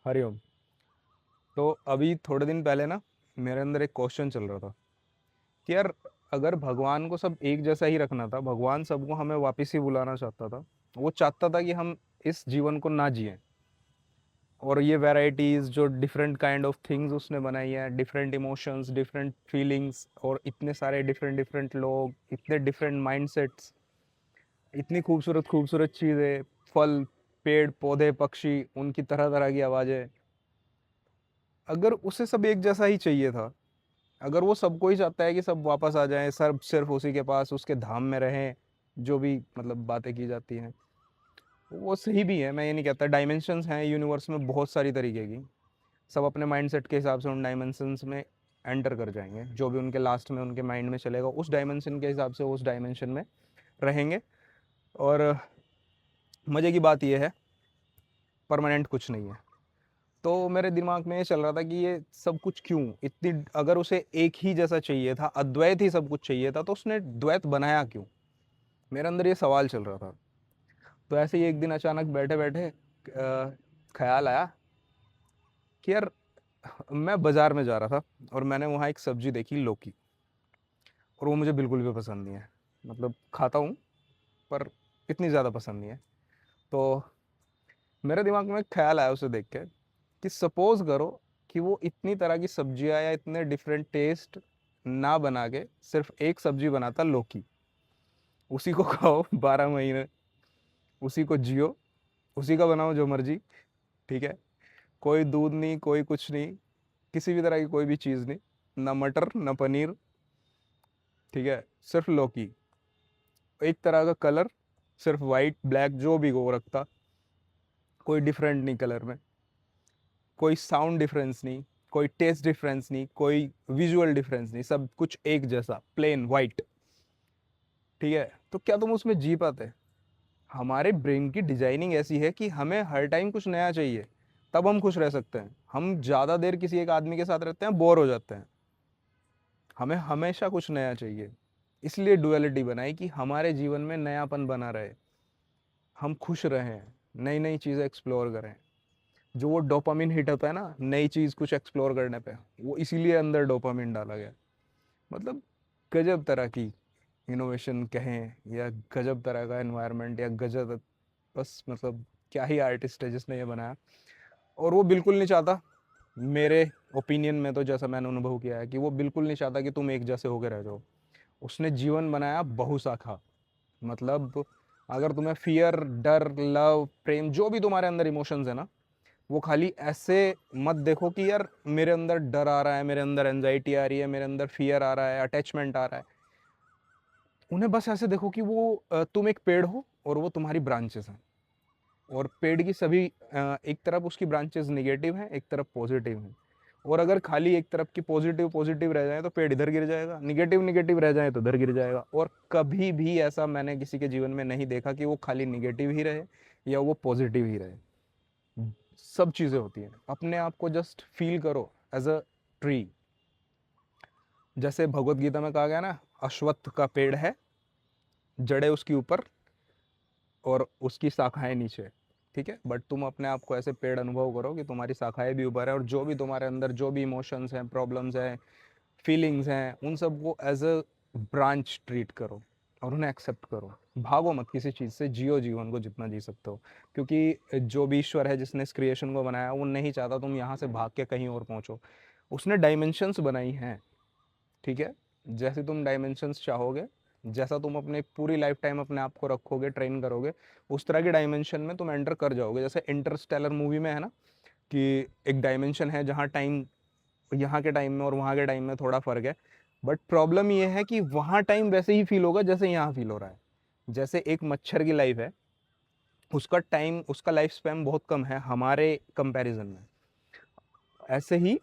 हरिओम। तो अभी थोड़े दिन पहले ना मेरे अंदर एक क्वेश्चन चल रहा था कि यार, अगर भगवान को सब एक जैसा ही रखना था, भगवान सबको हमें वापस ही बुलाना चाहता था। वो चाहता था कि हम इस जीवन को ना जिएं। और ये वैरायटीज जो डिफरेंट काइंड ऑफ थिंग्स उसने बनाई है, डिफरेंट इमोशंस, डिफरेंट फीलिंग्स, और इतने सारे डिफरेंट डिफरेंट लोग, इतने डिफरेंट माइंडसेट्स, इतनी खूबसूरत खूबसूरत चीज़ें, फल, पेड़ पौधे, पक्षी, उनकी तरह तरह की आवाज़ें। अगर उसे सब एक जैसा ही चाहिए था, अगर वो सबको ही चाहता है कि सब वापस आ जाएं, सब सिर्फ उसी के पास उसके धाम में रहें, जो भी मतलब बातें की जाती हैं वो सही भी है। मैं ये नहीं कहता, डायमेंशंस हैं यूनिवर्स में बहुत सारी तरीके की। सब अपने माइंडसेट के हिसाब से उन डायमेंशंस में एंटर कर जाएंगे, जो भी उनके लास्ट में उनके माइंड में चलेगा उस डायमेंशन के हिसाब से वो उस डायमेंशन में रहेंगे। और मज़े की बात यह है, परमानेंट कुछ नहीं है। तो मेरे दिमाग में ये चल रहा था कि ये सब कुछ क्यों इतनी, अगर उसे एक ही जैसा चाहिए था, अद्वैत ही सब कुछ चाहिए था, तो उसने द्वैत बनाया क्यों? मेरे अंदर ये सवाल चल रहा था। तो ऐसे ही एक दिन अचानक बैठे बैठे ख्याल आया कि यार, मैं बाजार में जा रहा था और मैंने वहाँ एक सब्जी देखी, लौकी। और वो मुझे बिल्कुल भी पसंद नहीं है। मतलब खाता हूँ, पर इतनी ज़्यादा पसंद नहीं है। तो मेरे दिमाग में ख्याल आया उसे देख के कि सपोज करो कि वो इतनी तरह की सब्जियां या इतने डिफरेंट टेस्ट ना बना के सिर्फ एक सब्जी बनाता, लौकी। उसी को खाओ 12 महीने, उसी को जियो, उसी का बनाओ जो मर्जी। ठीक है, कोई दूध नहीं, कोई कुछ नहीं, किसी भी तरह की कोई भी चीज़ नहीं, ना मटर ना पनीर। ठीक है, सिर्फ लौकी, एक तरह का कलर, सिर्फ वाइट ब्लैक जो भी वो रखता, कोई डिफरेंट नहीं कलर में, कोई साउंड डिफरेंस नहीं, कोई टेस्ट डिफरेंस नहीं, कोई विजुअल डिफरेंस नहीं, सब कुछ एक जैसा, प्लेन वाइट। ठीक है, तो क्या तुम उसमें जी पाते? हमारे ब्रेन की डिजाइनिंग ऐसी है कि हमें हर टाइम कुछ नया चाहिए, तब हम खुश रह सकते हैं। हम ज़्यादा देर किसी एक आदमी के साथ रहते हैं, बोर हो जाते हैं। हमें हमेशा कुछ नया चाहिए। इसलिए डुअलिटी बनाई कि हमारे जीवन में नयापन बना रहे, हम खुश रहें, नई नई चीज़ें एक्सप्लोर करें। जो वो डोपामिन हिट होता है ना नई चीज़ कुछ एक्सप्लोर करने पे, वो इसीलिए अंदर डोपामिन डाला गया। मतलब गजब तरह की इनोवेशन कहें, या गजब तरह का एनवायरनमेंट, या गजब, बस मतलब क्या ही आर्टिस्ट है जिसने ये बनाया। और वो बिल्कुल नहीं चाहता, मेरे ओपिनियन में तो, जैसा मैंने अनुभव किया है, कि वो बिल्कुल नहीं चाहता कि तुम एक जैसे होके रह जाओ। उसने जीवन बनाया बहुशाखा। मतलब अगर तुम्हें फियर, डर, लव, प्रेम, जो भी तुम्हारे अंदर इमोशंस है ना, वो खाली ऐसे मत देखो कि यार मेरे अंदर डर आ रहा है, मेरे अंदर एंजाइटी आ रही है, मेरे अंदर फियर आ रहा है, अटैचमेंट आ रहा है। उन्हें बस ऐसे देखो कि वो तुम एक पेड़ हो और वो तुम्हारी ब्रांचेस हैं। और पेड़ की सभी एक तरफ उसकी ब्रांचेस निगेटिव हैं, एक तरफ पॉजिटिव हैं। और अगर खाली एक तरफ की पॉजिटिव पॉजिटिव रह जाए तो पेड़ इधर गिर जाएगा, निगेटिव निगेटिव रह जाए तो उधर गिर जाएगा। और कभी भी ऐसा मैंने किसी के जीवन में नहीं देखा कि वो खाली निगेटिव ही रहे या वो पॉजिटिव ही रहे। सब चीज़ें होती हैं। अपने आप को जस्ट फील करो एज अ ट्री। जैसे भगवत गीता में कहा गया ना, अश्वत्थ का पेड़ है, जड़ें उसके ऊपर और उसकी शाखाएं नीचे। ठीक है, बट तुम अपने आप को ऐसे पेड़ अनुभव करो कि तुम्हारी शाखाएं भी ऊपर है, और जो भी तुम्हारे अंदर जो भी इमोशंस हैं, प्रॉब्लम्स हैं, फीलिंग्स हैं, उन सब को एज अ ब्रांच ट्रीट करो और उन्हें एक्सेप्ट करो। भागो मत किसी चीज़ से, जियो जीवन को जितना जी सकते हो। क्योंकि जो भी ईश्वर है जिसने इस क्रिएशन को बनाया, वो नहीं चाहता तुम यहाँ से भाग के कहीं और पहुँचो। उसने डायमेंशंस बनाई हैं। ठीक है, जैसे तुम डायमेंशंस चाहोगे, जैसा तुम अपने पूरी लाइफ टाइम अपने आप को रखोगे, ट्रेन करोगे, उस तरह के डायमेंशन में तुम एंटर कर जाओगे। जैसे इंटरस्टेलर मूवी में है ना, कि एक डायमेंशन है जहाँ टाइम, यहाँ के टाइम में और वहाँ के टाइम में थोड़ा फर्क है। बट प्रॉब्लम ये है कि वहाँ टाइम वैसे ही फील होगा जैसे यहाँ फील हो रहा है। जैसे एक मच्छर की लाइफ है, उसका टाइम, उसका लाइफ स्पैन बहुत कम है हमारे कंपैरिजन में। ऐसे ही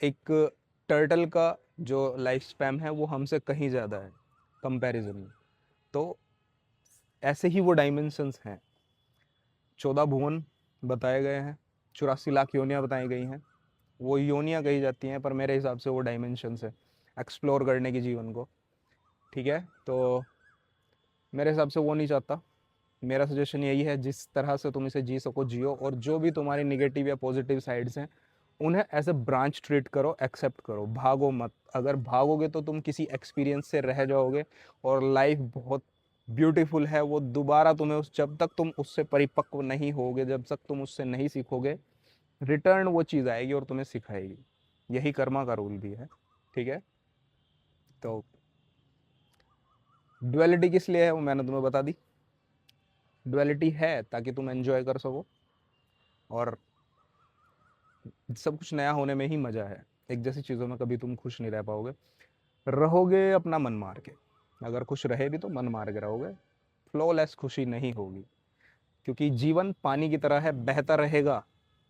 एक टर्टल का जो लाइफ स्पैन है वो हमसे कहीं ज़्यादा है कंपैरिजन में। तो ऐसे ही वो डायमेंशंस हैं। 14 भुवन बताए गए हैं, 84 लाख योनियाँ बताई गई हैं। वो योनियाँ कही जाती हैं, पर मेरे हिसाब से वो डायमेंशंस है एक्सप्लोर करने की जीवन को। ठीक है, तो मेरे हिसाब से वो नहीं चाहता। मेरा सजेशन यही है, जिस तरह से तुम इसे जी सको जियो, और जो भी तुम्हारी निगेटिव या पॉजिटिव साइड्स हैं उन्हें एज ए ब्रांच ट्रीट करो, एक्सेप्ट करो, भागो मत। अगर भागोगे तो तुम किसी एक्सपीरियंस से रह जाओगे, और लाइफ बहुत ब्यूटीफुल है, वो दोबारा तुम्हें जब तक तुम उससे परिपक्व नहीं होगे, जब तक तुम उससे नहीं सीखोगे, रिटर्न वो चीज़ आएगी और तुम्हें सिखाएगी। यही कर्मा का रूल भी है, ठीक है। तो डुअलिटी किस लिए है वो मैंने तुम्हें बता दी। डुअलिटी है ताकि तुम एंजॉय कर सको, और सब कुछ नया होने में ही मजा है। एक जैसी चीज़ों में कभी तुम खुश नहीं रह पाओगे, रहोगे अपना मन मार के। अगर खुश रहे भी तो मन मार के रहोगे, फ्लॉलेस खुशी नहीं होगी। क्योंकि जीवन पानी की तरह है, बहता रहेगा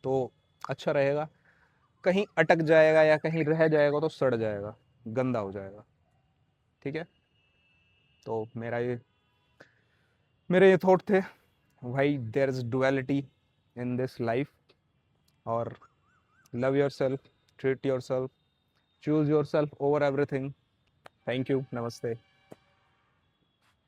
तो अच्छा रहेगा, कहीं अटक जाएगा या कहीं रह जाएगा तो सड़ जाएगा, गंदा हो जाएगा, ठीक है। तो मेरे ये थॉट थे भाई, there is duality in this life, और love yourself, treat yourself, choose yourself over everything. Thank you, नमस्ते।